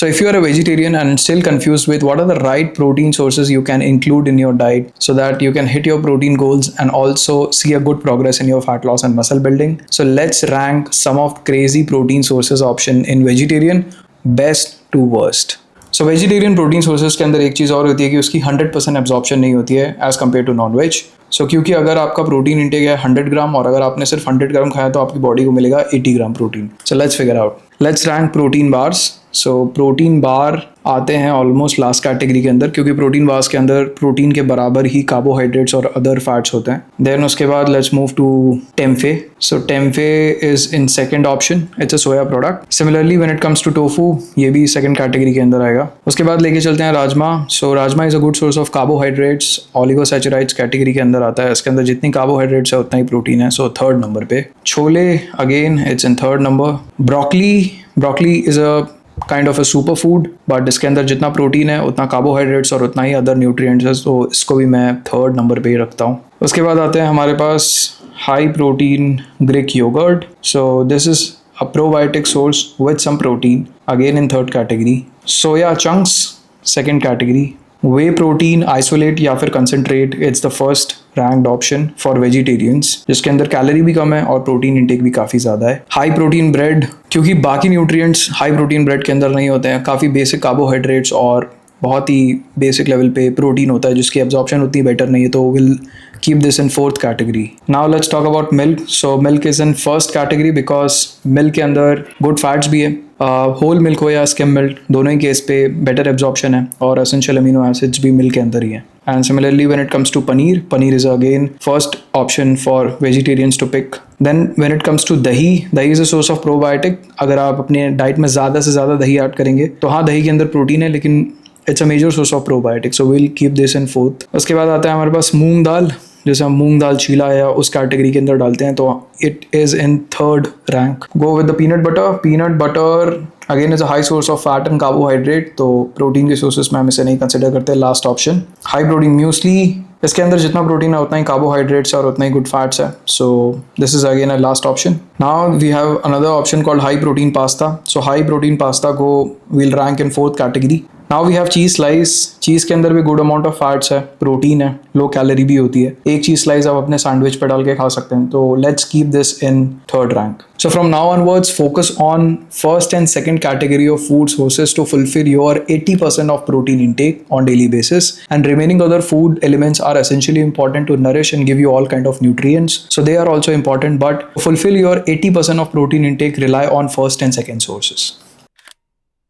So if you are a vegetarian and still confused with what are the right protein sources you can include in your diet so that you can hit your protein goals and also see a good progress in your fat loss and muscle building. So let's rank some of crazy protein sources option in vegetarian best to worst. So vegetarian protein sources के अंदर एक चीज़ और होती है कि उसकी 100% absorption नहीं होती है as compare to non veg. So क्योंकि अगर आपका प्रोटीन इंटेक है 100 ग्राम और अगर आपने सिर्फ 100 ग्राम खाया तो आपकी बॉडी को मिलेगा 80 gram protein. So let's figure out. Let's rank protein bars. So protein bar आते हैं ऑलमोस्ट लास्ट कैटेगरी के अंदर क्योंकि प्रोटीन बार्स के अंदर प्रोटीन के बराबर ही कार्बोहाइड्रेट्स और अदर फैट्स होते हैं. देन उसके बाद let's move to tempeh. So tempeh is in second option. It's a soya product. Similarly when it comes to tofu ये भी सेकंड कैटेगरी के अंदर आएगा. उसके बाद लेके चलते हैं rajma. So rajma is a good source of carbohydrates. Oligosaccharides category के अंदर आता है. इसके अंदर जितनी कार्बोहाइड्रेट्स है उतना ही प्रोटीन है. सो थर्ड नंबर पे. Chole again it's in third number. Broccoli is a kind of a super food but इसके अंदर जितना प्रोटीन है उतना कार्बोहाइड्रेट्स और उतना ही अदर न्यूट्रिएंट्स है. तो इसको भी मैं थर्ड नंबर पे ही रखता हूँ. उसके बाद आते हैं हमारे पास high protein Greek yogurt. So this is a probiotic source with some protein, again in third category. Soya chunks, second category. Whey protein isolate या फिर concentrate, it's the first ranked option for vegetarians, जिसके अंदर calorie भी कम है और protein intake भी काफ़ी ज़्यादा है. हाई प्रोटीन ब्रेड, क्योंकि बाकी न्यूट्रिएंट्स हाई प्रोटीन ब्रेड के अंदर नहीं होते हैं, काफ़ी बेसिक कार्बोहाइड्रेट्स और बहुत ही बेसिक लेवल पे प्रोटीन होता है जिसकी एब्जॉर्प्शन उतनी बेटर नहीं है, तो will keep this in fourth category. Now let's talk about milk. So milk is in first category because milk के अंदर good fats भी है. होल मिल्क हो या स्किम मिल्क दोनों ही केस पे बेटर एब्जॉर्प्शन है और एसेंशियल अमीनो एसिड्स भी मिल्क के अंदर ही है. And similarly when it comes to paneer is again first option for vegetarians to pick. Then when it comes to dahi is a source of probiotic. अगर आप अपने diet में ज़्यादा से ज़्यादा दही ऐड करेंगे तो हाँ दही के अंदर प्रोटीन है लेकिन it's a major source of probiotic. So will keep this in fourth. उसके बाद आता है हमारे पास मूंग दाल. जैसे हम मूंग दाल चीला या उस कैटेगरी के अंदर डालते हैं तो it is in third rank. Go with the peanut butter again is a high source of fat and carbohydrate. तो प्रोटीन के सोर्सेस में हम इसे नहीं कंसिडर करते. Last option high protein muesli. इसके अंदर जितना प्रोटीन है उतना ही कार्बोहाइड्रेट्स और उतना ही गुड फैट्स है. So this is again a last option. Now we have another option called high protein pasta. So high protein pasta को will rank in fourth category. Now we have cheese slice. Cheese के अंदर भी good amount of fats है, protein है, low calorie भी होती है. एक चीज़ स्लाइस आप अपने सैंडविच पे डाल के खा सकते हैं. तो let's keep this in third rank. So from now onwards, focus on first and second category of food sources to fulfill your 80% of protein intake on daily basis, and remaining other food elements are essentially important to nourish and give you all kind of nutrients. So they are also important, but to fulfill your 80% of protein intake, rely on first and second sources.